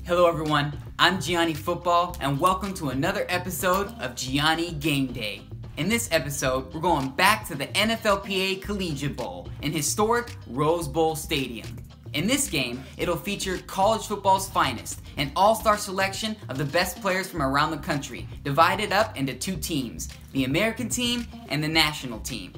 Hello everyone, I'm Gianni Football and welcome to another episode of Gianni Gameday. In this episode, we're going back to the NFLPA Collegiate Bowl in historic Rose Bowl Stadium. In this game, it'll feature college football's finest, an all-star selection of the best players from around the country, divided up into two teams, the American team and the national team.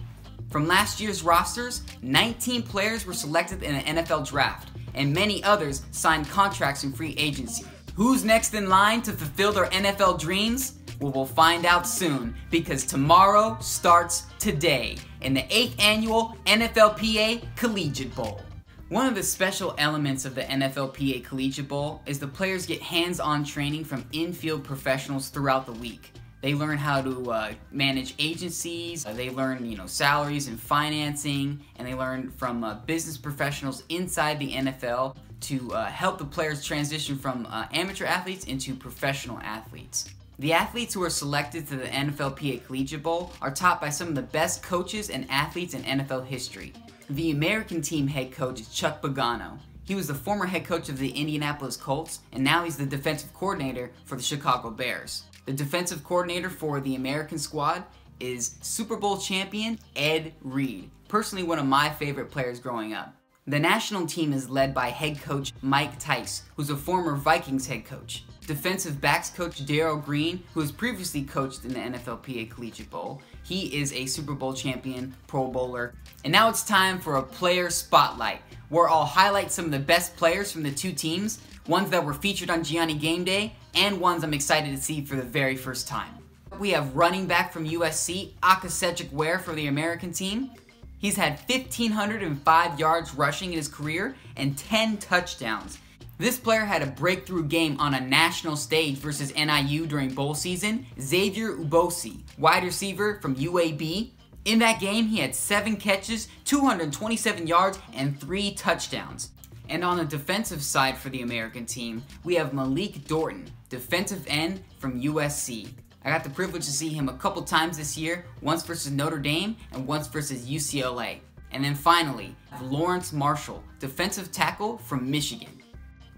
From last year's rosters, 19 players were selected in the NFL draft, and many others signed contracts in free agency. Who's next in line to fulfill their NFL dreams? Well, we'll find out soon, because tomorrow starts today in the 8th annual NFLPA Collegiate Bowl. One of the special elements of the NFLPA Collegiate Bowl is the players get hands-on training from in-field professionals throughout the week. They learn how to manage agencies, they learn salaries and financing, and they learn from business professionals inside the NFL to help the players transition from amateur athletes into professional athletes. The athletes who are selected to the NFLPA Collegiate Bowl are taught by some of the best coaches and athletes in NFL history. The American team head coach is Chuck Pagano. He was the former head coach of the Indianapolis Colts, and now he's the defensive coordinator for the Chicago Bears. The defensive coordinator for the American squad is Super Bowl champion Ed Reed, personally one of my favorite players growing up. The national team is led by head coach Mike Tice, who's a former Vikings head coach. Defensive backs coach Darrell Green, who has previously coached in the NFLPA Collegiate Bowl. He is a Super Bowl champion, Pro Bowler. And now it's time for a player spotlight, where I'll highlight some of the best players from the two teams, ones that were featured on Gianni Gameday, and ones I'm excited to see for the very first time. We have running back from USC, Akasetric Ware for the American team. He's had 1,505 yards rushing in his career and 10 touchdowns. This player had a breakthrough game on a national stage versus NIU during bowl season. Xavier Ubosi, wide receiver from UAB. In that game, he had 7 catches, 227 yards, and 3 touchdowns. And on the defensive side for the American team, we have Malik Dorton, defensive end from USC. I got the privilege to see him a couple times this year, once versus Notre Dame and once versus UCLA. And then finally, Lawrence Marshall, defensive tackle from Michigan.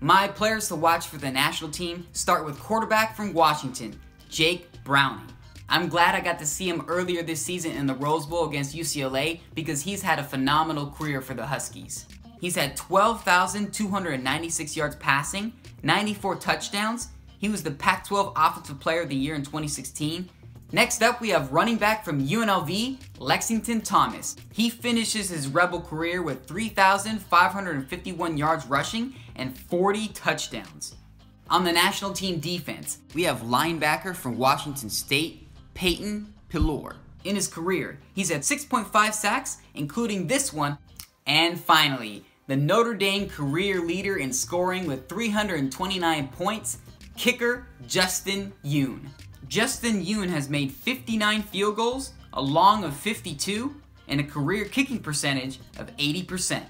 My players to watch for the national team start with quarterback from Washington, Jake Browning. I'm glad I got to see him earlier this season in the Rose Bowl against UCLA because he's had a phenomenal career for the Huskies. He's had 12,296 yards passing, 94 touchdowns. He was the Pac-12 Offensive Player of the Year in 2016. Next up, we have running back from UNLV, Lexington Thomas. He finishes his Rebel career with 3,551 yards rushing and 40 touchdowns. On the national team defense, we have linebacker from Washington State, Peyton Pilor. In his career, he's had 6.5 sacks, including this one. And finally, the Notre Dame career leader in scoring with 329 points, kicker Justin Yoon. Justin Yoon has made 59 field goals, a long of 52, and a career kicking percentage of 80%.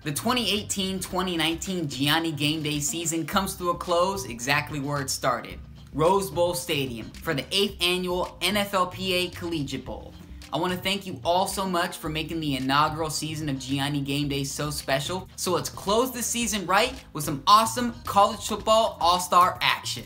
The 2018-2019 Gianni Gameday season comes to a close exactly where it started, Rose Bowl Stadium, for the 8th annual NFLPA Collegiate Bowl. I want to thank you all so much for making the inaugural season of Gianni Gameday so special. So let's close this season right with some awesome college football all-star action.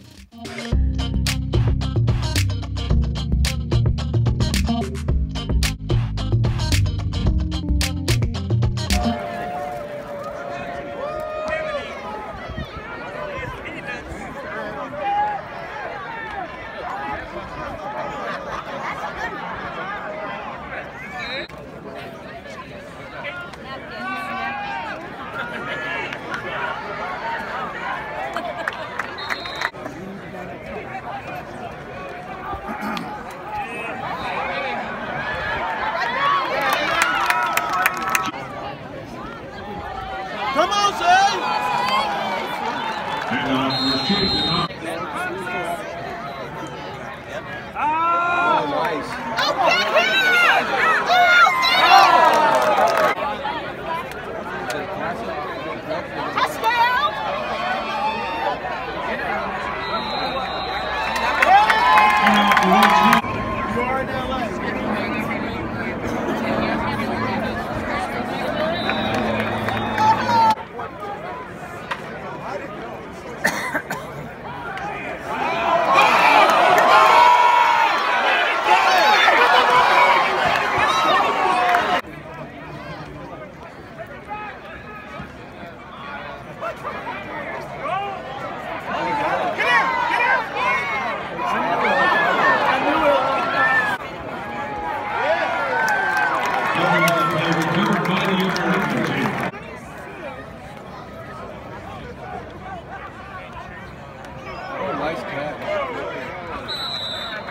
Come on, Shay! Oh, nice. Oh, get here! Touchdown! You are in LA. Nice catch.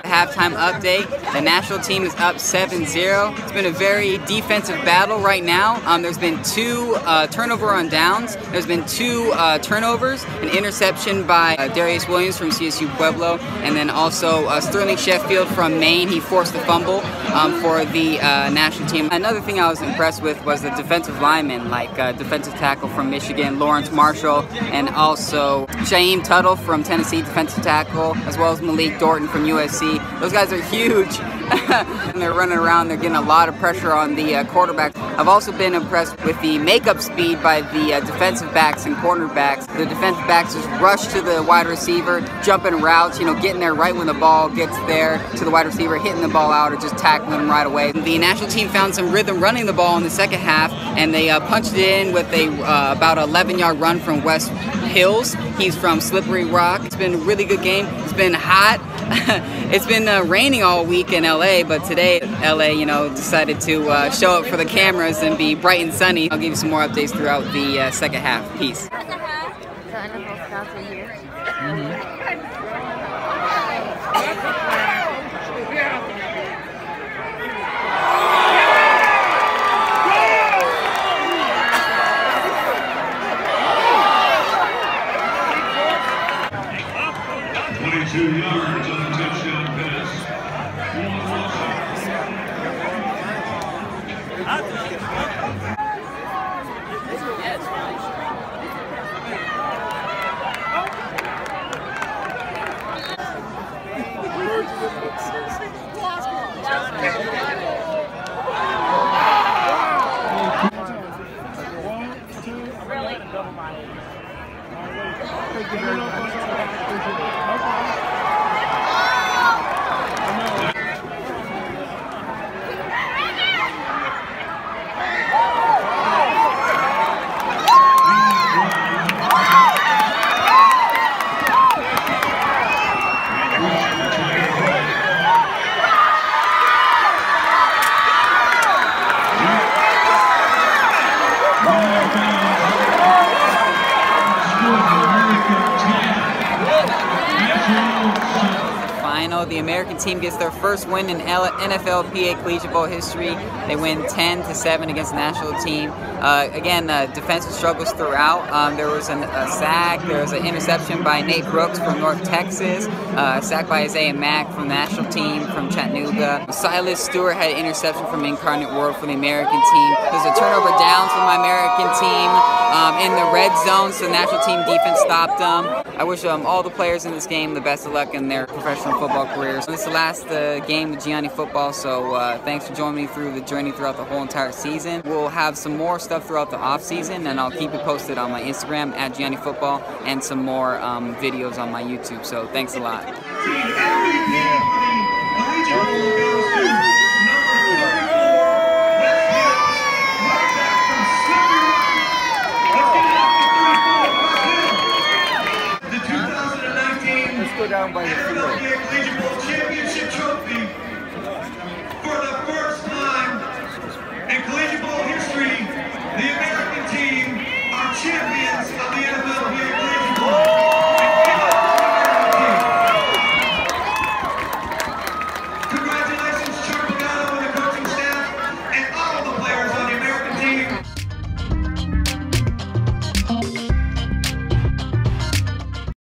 Halftime update. The national team is up 7-0. It's been a very defensive battle right now. There's been 2 turnover on downs. There's been 2 turnovers, an interception by Darius Williams from CSU Pueblo, and then also Sterling Sheffield from Maine. He forced the fumble for the national team. Another thing I was impressed with was the defensive linemen, like defensive tackle from Michigan, Lawrence Marshall, and also Shaim Tuttle from Tennessee, defensive tackle, as well as Malik Dorton from USC. Those guys are huge. And they're running around, they're getting a lot of pressure on the quarterback. I've also been impressed with the makeup speed by the defensive backs and cornerbacks. The defensive backs just rush to the wide receiver, jumping routes, getting there right when the ball gets there to the wide receiver, hitting the ball out or just tackling them right away. The national team found some rhythm running the ball in the second half, and they punched it in with a about 11-yard run from Wes Hills. He's from Slippery Rock. It's been a really good game. It's been hot. It's been raining all week in LA, but today LA, decided to show up for the cameras and be bright and sunny. I'll give you some more updates throughout the second half. Peace. The NFL scouts are here. Yards on the touchdown pass. The American team gets their first win in NFLPA Collegiate Bowl history. They win 10-7 against the national team. Again, defensive struggles throughout. There was a sack. There was an interception by Nate Brooks from North Texas. A sack by Isaiah Mack from the national team from Chattanooga. Silas Stewart had an interception from Incarnate World for the American team. There's a turnover down from my American team in the red zone, so the national team defense stopped them. I wish all the players in this game the best of luck in their professional football careers. This is the last game with Gianni Football, so thanks for joining me through the journey throughout the whole entire season. We'll have some more stuff throughout the off season, and I'll keep it posted on my Instagram at Gianni Football and some more videos on my YouTube. So thanks a lot. Let's go down by the field. NFLPA Collegiate Bowl championship trophy